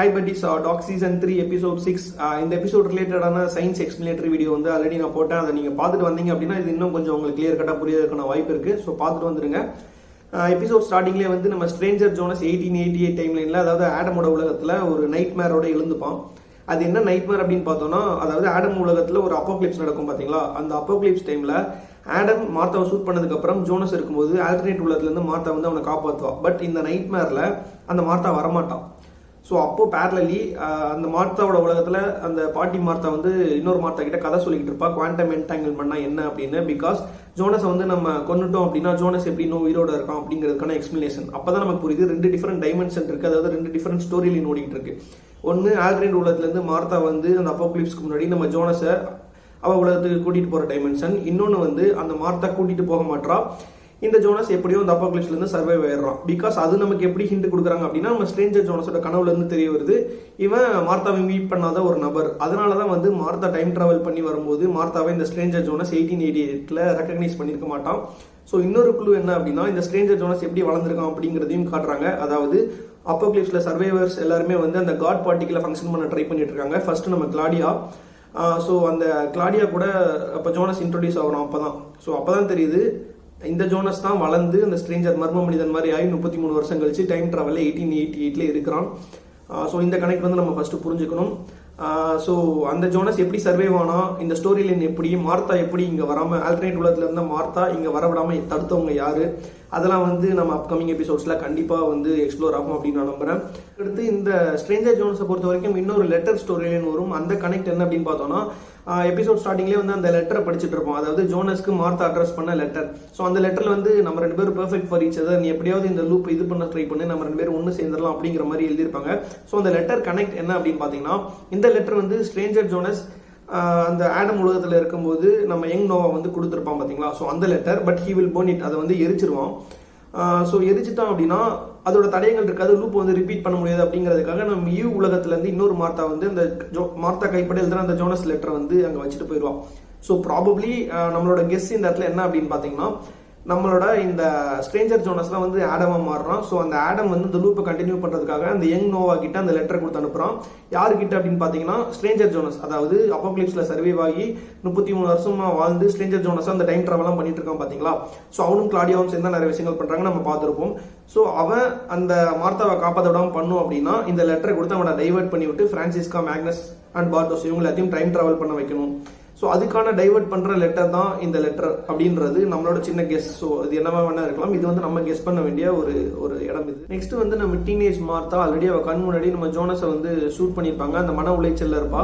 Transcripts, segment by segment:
Hi buddies, Doc Season 3 Episode 6 இந்த episode ரிலேட்டடான science எக்ஸ்பிளேட்டரி video வந்து ஆல்ரெடி நான் போட்டேன். அதை நீங்கள் பார்த்துட்டு வந்தீங்க அப்படின்னா இது இன்னும் கொஞ்சம் உங்களுக்கு கிளியர் கட்டாக புரியறதுக்கான வாய்ப்பு இருக்குது. ஸோ பார்த்துட்டு வந்துடுங்க. எபிசோட் ஸ்டார்டிங்லேயே வந்து நம்ம ஸ்ட்ரேஞ்சர் ஜோனஸ் 1888 டைம்லைனில், அதாவது ஆடமோட உலகத்தில் ஒரு நைட் மேரோட எழுந்துப்பான். அது என்ன நைட் மேர் அப்படின்னு பார்த்தோம்னா, அதாவது ஆடம் உலகத்தில் ஒரு அப்போக்லிப்ஸ் நடக்கும் பார்த்தீங்களா. அந்த அப்போக்லிப்ஸ் டைமில் ஆடம் மார்த்தாவை ஷூட் பண்ணதுக்கப்புறம் ஜோனஸ் இருக்கும்போது ஆல்டர்னேட் உலகத்துலேருந்து மார்த்தா வந்து அவனை காப்பாற்றுவான். பட் இந்த நைட் மேரில் அந்த மார்த்தா வரமாட்டான். ஸோ அப்போ பேரலி அந்த மார்த்தாவோட உலகத்தில் அந்த பாட்டி மார்த்தா வந்து இன்னொரு மார்த்தா கிட்ட கதை சொல்லிக்கிட்டு இருப்பா, குவாண்டம் என்டாங்கிள்மெண்ட்னா என்ன அப்படின்னு. பிகாஸ் ஜோனஸை வந்து நம்ம கொண்டுட்டோம் அப்படின்னா ஜோனஸ் எப்படி இன்னும் உயிரோட இருக்கான் அப்படிங்கிறதுக்கான எக்ஸ்பிளேஷன் அப்போ தான் நமக்கு புரியுது. 2 டிஃப்ரெண்ட் டைமென்ஷன் இருக்குது, அதாவது 2 டிஃப்ரெண்ட் ஸ்டோரி லைன் ஓடிட்டு இருக்கு. ஒன்று ஆல்டர்னேட் உலகத்துலேருந்து மார்த்தா வந்து அந்த அப்போக்லிப்ஸ்க்கு முன்னாடி நம்ம ஜோனஸை அவ உலகத்துக்கு கூட்டிகிட்டு போகிற டைமென்ஷன். இன்னொன்று வந்து அந்த மார்த்தா கூட்டிகிட்டு போக மாட்டா, இந்த ஜோனஸ் எப்படியோ அந்த அப்போக்லிப்ஸ்ல இருந்து சர்வைவ் ஆயிடுறான். பிகாஸ் அது நமக்கு எப்படி ஹிண்ட் கொடுக்குறாங்க அப்படின்னா, நம்ம ஸ்ட்ரேஞ்சர் ஜோனஸோட கனவுல இருந்து தெரிய வருது இவன் மார்த்தாவை மீட் பண்ணாத ஒரு நபர். அதனாலதான் வந்து மார்த்தா டைம் டிராவல் பண்ணி வரும்போது மார்த்தாவை இந்த ஸ்ட்ரேஞ்சர் ஜோனஸ் 1888 ரெகக்னைஸ் பண்ணிருக்க மாட்டான். ஸோ இன்னொரு குழு என்ன அப்படின்னா, இந்த ஸ்ட்ரேஞ்சர் ஜோனஸ் எப்படி வளர்ந்துருக்கான் அப்படிங்கிறதையும் காட்டுறாங்க. அதாவது அப்போக்லிப்ஸ்ல சர்வைவர்ஸ் எல்லாருமே வந்து அந்த காட் பார்ட்டிக்கல ஃபங்க்ஷன் பண்ண ட்ரை பண்ணிட்டு இருக்காங்க. ஃபர்ஸ்ட் நம்ம கிளாடியா. ஸோ அந்த கிளாடியா கூட அப்போ ஜோனஸ் இன்ட்ரோடியூஸ் ஆகணும். அப்பதான் ஸோ அப்பதான் தெரியுது இந்த ஜோனஸ் தான் வளர்ந்து அந்த ஸ்ட்ரேஞ்சர் மர்ம மனிதன் மாதிரி ஆகி 33 வருஷம் கழிச்சு டைம் டிராவல் 1888 இருக்கிறான். ஸோ இந்த கனெக்ட் வந்து நம்ம ஃபர்ஸ்ட் புரிஞ்சுக்கணும். ஸோ அந்த ஜோனஸ் எப்படி சர்வைவ் ஆனா, இந்த ஸ்டோரி லைன் எப்படி, மார்த்தா எப்படி இங்கே வராமல் ஆல்டர்னேட் உலகத்துல இருந்தால் மார்த்தா இங்கே வரவிடாமல் தடுத்தவங்க யாரு, அதெல்லாம் வந்து நம்ம அப்கமிங் எபிசோட்ஸ்ல கண்டிப்பாக வந்து எக்ஸ்ப்ளோர் ஆகும் அப்படின்னு நான் நம்புறேன். அடுத்து இந்த ஸ்ட்ரேஞ்சர் ஜோனஸை பொறுத்த வரைக்கும் இன்னொரு லெட்டர் ஸ்டோரி லைன் வரும். அந்த கனெக்ட் என்ன அப்படின்னு பார்த்தோம்னா, எபிசோட் ஸ்டார்டிங்லேயே வந்து அந்த லெட்டரை படிச்சுட்டு இருப்போம். அதாவது ஜோனஸ்க்கு மார்த்தா அட்ரஸ் பண்ண லெட்டர். ஸோ அந்த லெட்டர்ல வந்து நம்ம 2 பேரும் பெர்ஃபெக்ட் ஃபார் ஈச் அதர், நீ எப்படியாவது இந்த லூப் இது பண்ண ட்ரை பண்ணி நம்ம 2 பேரும் ஒன்று சேர்ந்துடலாம் அப்படிங்கிற மாதிரி எழுதியிருப்பாங்க. ஸோ அந்த லெட்டர் கனெக்ட் என்ன அப்படின்னு பார்த்தீங்கன்னா, இந்த லெட்டர் வந்து ஸ்ட்ரேஞ்சர் ஜோனஸ் அந்த ஆடம் உலகத்தில் இருக்கும்போது நம்ம யங் நோவா வந்து கொடுத்துருப்பான் பார்த்தீங்களா. ஸோ அந்த letter, but he will burn it, அதை வந்து எரிச்சிருவான். ஸோ எரிச்சிட்டான் அப்படின்னா அதோட தடயங்கள் இருக்காது, லூப் வந்து ரிப்பீட் பண்ண முடியாது. அப்படிங்கிறதுக்காக நம்ம யூ உலகத்துலேருந்து இன்னொரு மார்த்தா வந்து அந்த மார்த்தா கைப்பட எழுதுன அந்த ஜோனஸ் லெட்டரை வந்து அங்கே வச்சுட்டு போயிடுவான். ஸோ ப்ராபப்ளி நம்மளோட கெஸ் இந்த இடத்துல என்ன அப்படின்னு பார்த்தீங்கன்னா, நம்மளோட இந்த ஸ்ட்ரேஞ்சர் ஜோனஸ்லாம் வந்து ஆடமா மாறுறான். ஸோ அந்த ஆடம் வந்து இந்த லூப்பை கண்டினியூ பண்றதுக்காக அந்த யங் நோவா கிட்ட அந்த லெட்டர் கொடுத்து அனுப்புறான். யாருக்கிட்ட அப்படின்னு பாத்தீங்கன்னா, ஸ்ட்ரேஞ்சர் ஜோனஸ், அதாவது அப்போக்லிப்ஸ்ல சர்வைவ் ஆகி 33 வருஷமா வாழ்ந்து ஸ்ட்ரேஞ்சர் ஜோனஸ் அந்த டைம் டிராவல்லாம் பண்ணிட்டு இருக்கான் பாத்தீங்களா. ஸோ அவனும் கிளாடியாவும் சேர்ந்து நிறைய விஷயங்கள் பண்றாங்க, நம்ம பார்த்துருப்போம். ஸோ அவன் அந்த மார்த்தாவை காப்பாற்ற விடாம பண்ணும் அப்படின்னா இந்த லெட்டரை கொடுத்து அவனை டைவர்ட் பண்ணி விட்டு பிரான்சிஸ்கா, மேக்னஸ் அண்ட் பார்டோஸ் இவங்க எல்லாத்தையும் டைம் டிராவல் பண்ண வைக்கணும். ஸோ அதுக்கான டைவர்ட் பண்ற லெட்டர் தான் இந்த லெட்டர் அப்படின்றது நம்மளோட சின்ன கெஸ். ஸோ இது என்னவா வேணா இருக்கலாம், இது வந்து நம்ம கெஸ் பண்ண வேண்டிய ஒரு இடம் இது. நெக்ஸ்ட் வந்து நம்ம டீனேஜ் மார்த்தா ஆல்ரெடி அவ கண் முன்னாடி நம்ம ஜோனஸை வந்து ஷூட் பண்ணியிருப்பாங்க, அந்த மன உளைச்சல்ல இருப்பா.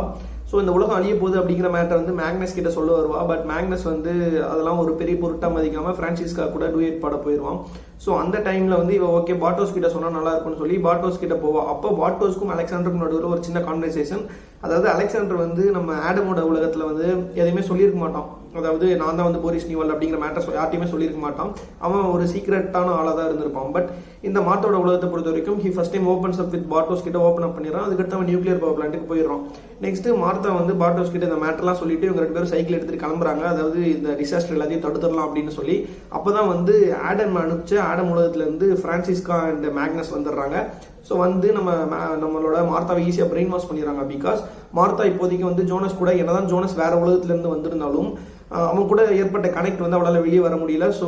ஸோ இந்த உலகம் அழிய போகுது அப்படிங்கிற மேட்டர் வந்து மேக்னஸ் கிட்ட சொல்ல வருவா. பட் மேக்னஸ் வந்து அதெல்லாம் ஒரு பெரிய பொருட்டா மதிக்காம பிரான்சிஸ்கா கூட டூயட் பாட போயிடுவான். ஸோ அந்த டைம்ல வந்து இவ ஓகே பாட்டோஸ் கிட்ட சொன்னா நல்லா இருக்கும்னு சொல்லி பாட்டோஸ் கிட்ட போவா. அப்போ பாட்டோஸ்க்கும் அலெக்சாண்டருக்கும் நடுவில் ஒரு சின்ன கான்வர்சேஷன். அதாவது அலெக்சாண்டர் வந்து நம்ம ஆடமோட உலகத்துல வந்து எதையுமே சொல்லியிருக்க மாட்டான். அதாவது நான் தான் வந்து போரிஸ் நியூவல் அப்படிங்கிற மேட்டர் யார்ட்டையுமே சொல்லியிருக்க மாட்டான். அவன் ஒரு சீக்ரெட்டான ஆளாக தான் இருந்திருப்பான். பட் இந்த மார்த்தாவோட உலகத்தை பொறுத்த வரைக்கும் he first time opens up with Bartosz கிட்ட ஓப்பன் அப் பண்ணிடுறான். அதுக்கடுத்து அவன் நியூக்ளியர் பவர் பிளான்ட்டுக்கு போயிடுறான். நெக்ஸ்ட் மார்த்தா வந்து பாட்டோஸ் கிட்ட இந்த மேட்டர்லாம் சொல்லிட்டு இவங்க 2 பேரும் சைக்கிள் எடுத்துட்டு கிளம்புறாங்க. அதாவது இந்த டிசாஸ்டர் எல்லாத்தையும் தடுத்துடலாம் அப்படின்னு சொல்லி. அப்பதான் வந்து ஆடம் அனுப்பிச்சு ஆடம் உலகத்துல இருந்து பிரான்சிஸ்கா அண்ட் மேக்னஸ் வந்துடுறாங்க. ஸோ வந்து நம்மளோட மார்த்தாவை ஈஸியாக பிரெயின் வாஷ் பண்ணிடுறாங்க. பிகாஸ் மார்த்தா இப்போதைக்கு வந்து ஜோனஸ் கூட என்னதான் ஜோனஸ் வேற உலகத்துல இருந்து வந்திருந்தாலும் அவன் கூட ஏற்பட்ட கனெக்ட் வந்து அவளால் வெளியே வர முடியல. ஸோ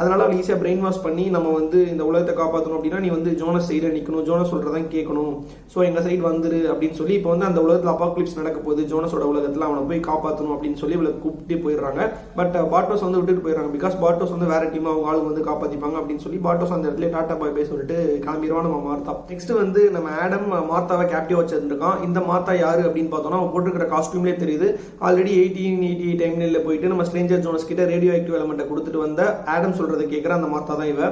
அதனால அவள் ஈஸியாக பிரெயின் வாஷ் பண்ணி நம்ம வந்து இந்த உலகத்தை காப்பாற்றணும் அப்படின்னா நீ வந்து ஜோனஸ் சைடில் நிற்கணும், ஜோனஸ் சொல்றதான் கேட்கணும், ஸோ எங்கள் சைடு வந்துரு அப்படின்னு சொல்லி இப்போ வந்து அந்த உலகத்தில் அப்பாக்லிப்ஸ் நடக்க போகுது, ஜோனஸோட உலகத்தில் அவனை போய் காப்பாற்றணும் அப்படின்னு சொல்லி இவளை கூப்பிட்டு போயிடுறாங்க. பட் பாட்டோஸ் வந்து விட்டுட்டு போயிடுறாங்க. பிகாஸ் பாட்டோஸ் வந்து வேற டீம் அவங்க ஆளுங்க வந்து காப்பாற்றிப்பாங்க அப்படின்னு சொல்லி பாட்டோஸ் அந்த இடத்துல டாட்டா பாய் போய் சொல்லிட்டு கிளம்பிடுவான் நம்ம மார்த்தா. நெக்ஸ்ட் வந்து நம்ம ஆடம் மார்த்தாவை கேப்டிவ் வச்சிருக்கான். இந்த மார்த்தா யாரு அப்படின்னு பார்த்தோம்னா, அவன் போட்டுருக்கிற காஸ்டியூம்லேயே தெரியுது. ஆல்ரெடி 1888 டைம்ல போயிட்டு நம்ம ஸ்ட்ரேஞ்சர் ஜோனஸ் கிட்ட ரேடியோ ஆக்டிவ் எலமெண்ட்டை கொடுத்துட்டு வந்த ஆடம் சொல்றதை கேட்குற அந்த மார்த்தா தான் இவ.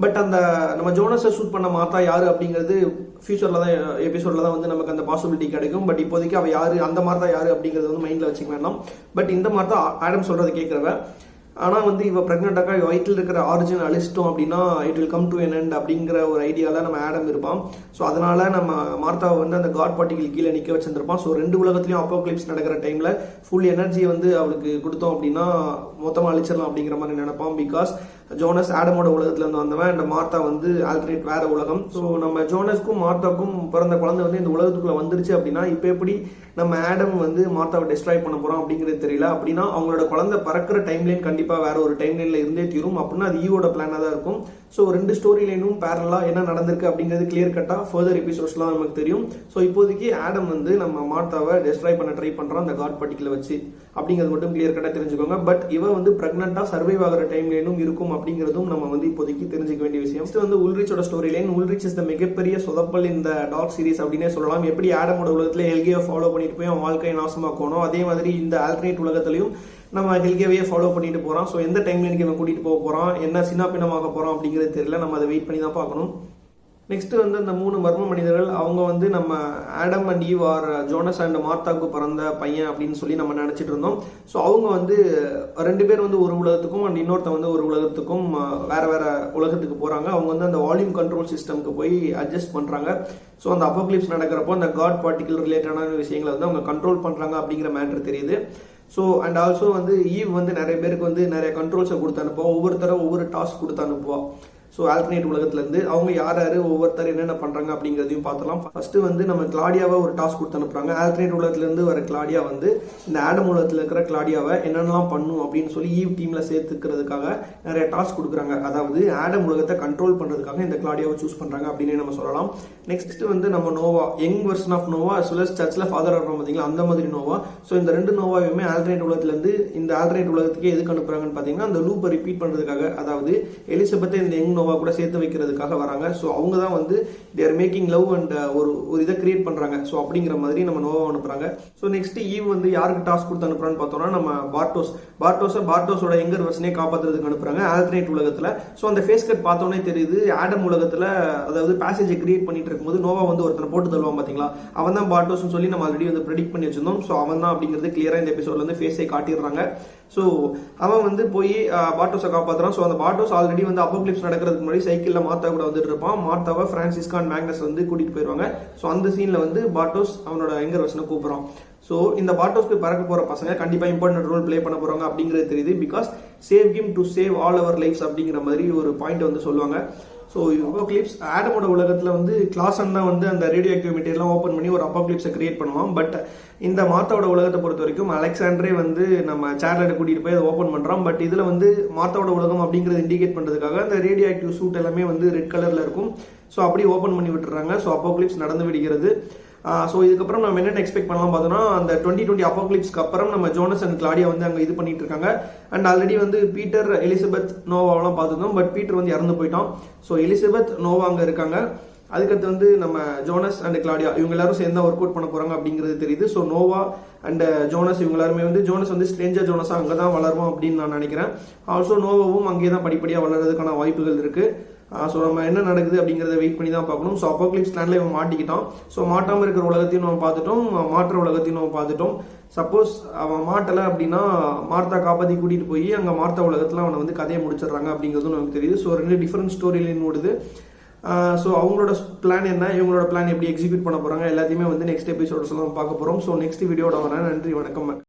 பட் அந்த நம்ம ஜோனஸை ஷூட் பண்ண மார்த்தா யாரு அப்படிங்கிறது ஃபியூச்சர்ல தான் எபிசோட்ல தான் வந்து நமக்கு அந்த பாசிபிலிட்டி கிடைக்கும். பட் இப்போதைக்கு அவ யாரு, அந்த மார்த்தா யாரு அப்படிங்கிறது வந்து மைண்ட்ல வச்சுக்க வேண்டாம். பட் இந்த மார்த்தா ஆடம் சொல்றதை கேட்கிறவ. ஆனால் வந்து இவ ப்ரெக்னென்ட்டாக்கா வயிற்றில் இருக்கிற ஆரிஜின் அழிச்சிட்டோம் அப்படின்னா it will come to N end அப்படிங்கிற ஒரு ஐடியாவில் நம்ம ஆடம் இருப்பான். ஸோ அதனால நம்ம மார்த்தாவை வந்து அந்த காட் பார்ட்டிகள் கீழே நிற்க வச்சிருந்திருப்பான். ஸோ 2 உலகத்துலையும் அப்போக்லிப்ஸ் நடக்கிற டைமில் ஃபுல் எனர்ஜியை வந்து அவளுக்கு கொடுத்தோம் அப்படின்னா மொத்தமாக அழிச்சிடலாம் அப்படிங்கிற மாதிரி நினைப்பான். பிகாஸ் ஜோனஸ் ஆடமோட உலகத்துல இருந்து வந்தவன் அண்ட் மார்த்தா வந்து ஆல்டர்னேட் வேற உலகம். ஸோ நம்ம ஜோனஸ்க்கும் மார்த்தாக்கும் பிறந்த குழந்தை வந்து இந்த உலகத்துக்குள்ள வந்துருச்சு அப்படின்னா இப்போ எப்படி நம்ம ஆடம் வந்து மார்த்தாவை டெஸ்ட்ராய் பண்ண போறோம் அப்படிங்கிறது தெரியல. அப்படின்னா அவங்களோட குழந்தை பறக்கிற டைம்லைன் கண்டிப்பா வேற ஒரு டைம்லைன்ல இருந்தே தீரும். அப்படின்னா அது ஈவோட பிளானா தான் இருக்கும். ஸோ 2 ஸ்டோரி லைனும் பேரலா என்ன நடந்திருக்கு அப்படிங்கிறது கிளியர் கட்டா ஃபர்தர் எபிசோட்ஸ்லாம் நமக்கு தெரியும். ஸோ இப்போதைக்கு ஆடம் வந்து நம்ம மார்த்தாவை டெஸ்ட்ராய் பண்ண ட்ரை பண்றான் அந்த காட் பார்ட்டிகளை வச்சு அப்படிங்கிறது மட்டும் கிளியர் கட்டா தெரிஞ்சுக்கோங்க. பட் இவ வந்து பிரெக்னென்ட்டா சர்வைவ் ஆகிற டைம்லைனும் இருக்கும் அப்படிங்கிறதும் நம்ம வந்து இப்போதைக்கு தெரிஞ்சுக்க வேண்டிய விஷயம். நெக்ஸ்ட் வந்து உல்ரிச்சோட story line. Ulrich is the மிகப்பெரிய சொதப்பல் இந்த டார்க் சீரிஸ் அப்படின்னே சொல்லலாம். எப்படி ஆடமோட உலகத்துல ஹெல்கியை ஃபாலோ பண்ணிட்டு போய் அவன் வாழ்க்கையை நாசமாக்கணும், அதே மாதிரி இந்த ஆல்டர்னேட் உலகத்திலையும் நம்ம ஹெல்கியாவே ஃபாலோ பண்ணிட்டு போறோம். ஸோ எந்த டைம்லைனுக்கு இவன் கூட்டிட்டு போக போறான், என்ன சின்ன பின்னமாக போறான் அப்படிங்கிறது தெரியல. நம்ம அதை வெயிட் பண்ணி தான் பார்க்கணும். நெக்ஸ்ட் வந்து அந்த 3 மர்ம மனிதர்கள் அவங்க வந்து நம்ம Adam and Eve or Jonas and மார்த்தாக்கு பிறந்த பையன் அப்படின்னு சொல்லி நம்ம நினைச்சிட்டு இருந்தோம். ஸோ அவங்க வந்து 2 பேர் வந்து ஒரு உலகத்துக்கும் அண்ட் இன்னொருத்த வந்து ஒரு உலகத்துக்கும் வேற வேற உலகத்துக்கு போறாங்க. அவங்க வந்து அந்த வால்யூம் கண்ட்ரோல் சிஸ்டம்க்கு போய் அட்ஜஸ்ட் பண்றாங்க. ஸோ அந்த அப்போக்லிப்ஸ் நடக்கிறப்போ அந்த காட் பார்ட்டிகல் ரிலேட்டடான விஷயங்களை வந்து அவங்க கண்ட்ரோல் பண்றாங்க அப்படிங்கிற மேட்டர் தெரியுது. ஸோ அண்ட் ஆல்சோ வந்து ஈவ் வந்து நிறைய பேருக்கு வந்து நிறைய கண்ட்ரோல்ஸை கொடுத்து அனுப்புவா, ஒவ்வொருத்தரும் ஒவ்வொரு டாஸ்க் கொடுத்து அனுப்புவா. ஸோ ஆல்டர்னேட் உலகத்துலேருந்து அவங்க யார் ஒவ்வொருத்தர் என்னென்ன பண்ணுறாங்க அப்படிங்கிறதையும் பார்த்துலாம். ஃபர்ஸ்ட் வந்து நம்ம கிளாடியாவை ஒரு டாஸ்க் கொடுத்து அனுப்புறாங்க. ஆல்டர்னேட் உலகத்துலேருந்து வர கிளாடியா வந்து இந்த ஆடம் உலகத்தில் இருக்கிற கிளாடியாவை என்னென்னலாம் பண்ணும் அப்படின்னு சொல்லி ஈவ் டீமில் சேர்த்துக்கிறதுக்காக நிறைய டாஸ்க் கொடுக்குறாங்க. அதாவது ஆடம் உலகத்தை கண்ட்ரோல் பண்ணுறதுக்காக இந்த கிளாடியாவை சூஸ் பண்ணுறாங்க அப்படின்னு நம்ம சொல்லலாம். நெக்ஸ்ட் வந்து நம்ம Noah, young version of Noah as well as சர்ச்சில் ஃபாதர் ஆகிறோம் பார்த்தீங்களா, அந்த மாதிரி நோவா. ஸோ இந்த 2 நோவாவையுமே ஆல்டர்னேட் உலகத்துலேருந்து இந்த ஆல்டர்னேட் உலகத்துக்கு எதுக்கு அனுப்புறாங்கன்னு பார்த்தீங்கன்னா அந்த லூப்பை ரிப்பீட் பண்ணுறதுக்காக. அதாவது எலிசபெத்தை இந்த யங் நோவா கூட சேர்த்து வைக்கிறதுக்காக வராங்க. ஸோ அவங்க தான் வந்து தேர் மேக்கிங் லவ் அண்ட் ஒரு இதை கிரியேட் பண்றாங்க. ஸோ அப்படிங்கிற மாதிரி நம்ம நோவா அனுப்புறாங்க. ஸோ நெக்ஸ்ட் ஈவ் வந்து யாருக்கு டாஸ்க் கொடுத்து அனுப்புறான்னு பார்த்தோம்னா நம்ம பார்ட்டோஸோட எங்கர் வெர்ஷனே காப்பாற்றுறதுக்கு அனுப்புறாங்க ஆல்டர்னேட் உலகத்துல. ஸோ அந்த ஃபேஸ் கட் பார்த்தோன்னே தெரியுது ஆடம் உலகத்துல அதாவது பேசேஜை கிரியேட் பண்ணிட்டு இருக்கும்போது நோவா வந்து ஒருத்தனை போட்டு தள்ளுவான் பார்த்தீங்களா, அவன் தான் பார்ட்டோஸ் சொல்லி நம்ம ஆல்ரெடி வந்து ப்ரெடிக்ட் பண்ணி வச்சிருந்தோம். ஸோ அவன் தான் அப்படிங்கிறது கிளியரா இந்த எபிசோட்ல வந்து ஃபேஸை காட்டிடுறாங்க. ஸோ அவன் வந்து போய் பார்ட்டோஸை காப்பாற்றுறான். ஸோ அந்த பார்ட்டோஸ் ஆல்ரெடி வந்து அப்போக்லிப்ஸ் நடக்கிறதுக்கு முன்னாடி சைக்கிள்ல மார்த்தா கூட வந்துட்டு இருப்பான். மார்த்தாவை பிரான்சிஸ்கா அண்ட் மேக்னஸ் வந்து கூட்டிட்டு போயிருவாங்க. ஸோ அந்த சீன்ல வந்து பார்ட்டோஸ் அவனோட எங்கர் வெர்ஷனை கூப்பிடுறான். ஸோ இந்த பார்ட்டோஸ்க்கு பறக்க போற பசங்க கண்டிப்பா இம்பார்ட்டன்ட் ரோல் பிளே பண்ண போறாங்க அப்படிங்கிறது தெரியுது. Because save him to save all our lives அப்படிங்கிற மாதிரி ஒரு பாயிண்ட் வந்து சொல்லுவாங்க. ஸோ அப்போக்லிப்ஸ் ஆடமோட உலகத்தில் வந்து கிளாசன் தான் வந்து அந்த ரேடியோ ஆக்டிவ் மெட்டீரியல்லாம் ஓப்பன் பண்ணி ஒரு அப்போக்லிப்ஸை கிரியேட் பண்ணுவான். பட் இந்த மார்த்தாவோட உலகத்தை பொறுத்த வரைக்கும் அலெக்சாண்டரே வந்து நம்ம சேர்லெட்டை கூட்டிட்டு போய் அதை ஓப்பன் பண்ணுறான். பட் இதில் வந்து மார்த்தாவோட உலகம் அப்படிங்கிறது இண்டிகேட் பண்ணுறதுக்காக அந்த ரேடியோ ஆக்டிவ் சூட் எல்லாமே வந்து ரெட் கலரில் இருக்கும். ஸோ அப்படியே ஓப்பன் பண்ணி விட்டுறாங்க. ஸோ அப்போக்லிப்ஸ் நடந்து விடுகிறது. ஸோ இதுக்கப்புறம் நம்ம என்னென்ன எக்ஸ்பெக்ட் பண்ணலாம் பார்த்தோம்னா அந்த 2020 அப்போக்லிப்ஸ்க்கு அப்புறம் நம்ம ஜோனஸ் அண்ட் கிளாடியா வந்து அங்கே இது பண்ணிட்டு இருக்காங்க. அண்ட் ஆல்ரெடி வந்து பீட்டர், எலிசபெத், நோவாவெல்லாம் பார்த்துருந்தோம். பட் பீட்டர் வந்து இறந்து போயிட்டான். ஸோ எலிசபெத், நோவா அங்கே இருக்காங்க. அதுக்கடுத்து வந்து நம்ம ஜோனஸ் அண்ட் கிளாடியா இவங்க எல்லாரும் சேர்ந்து ஒர்க் அவுட் பண்ண போறாங்க அப்படிங்கிறது தெரியுது. ஸோ நோவா அண்ட் ஜோனஸ் இவங்க எல்லாருமே வந்து ஜோனஸ் வந்து ஸ்ட்ரேஞ்சர் ஜோனஸா அங்கே தான் வளருவோம் அப்படின்னு நான் நினைக்கிறேன். ஆல்சோ நோவாவும் அங்கேயே தான் படிப்படியாக வளர்றதுக்கான வாய்ப்புகள் இருக்கு. ஸோ நம்ம என்ன நடக்குது அப்படிங்கிறத வெயிட் பண்ணி தான் பார்க்கணும். ஸோ அப்போக்லிப்ஸ் பிளான்ல இவன் மாட்டிக்கிட்டான். ஸோ மாட்டாமல் இருக்கிற உலகத்தையும் நம்ம பார்த்துட்டோம், மாற்ற உலகத்தையும் நம்ம பார்த்துட்டோம். சப்போஸ் அவன் மாட்டலை அப்படின்னா மார்த்தா காப்பாற்றி கூட்டிட்டு போய் அங்கே மார்த்தா உலகத்தில் அவனை வந்து கதையை முடிச்சிடுறாங்க அப்படிங்கிறதும் நமக்கு தெரியுது. ஸோ 2 டிஃப்ரெண்ட் ஸ்டோரி லைன் ஓடுது. ஸோ அவங்களோட பிளான் என்ன, இவங்களோட பிளான் எப்படி எக்ஸிக்யூட் பண்ண போறாங்க எல்லாத்தையுமே வந்து நெக்ஸ்ட் எபிசோட்ஸ்லாம் பார்க்க போறோம். ஸோ நெக்ஸ்ட் வீடியோட வரேன். நன்றி, வணக்கம்.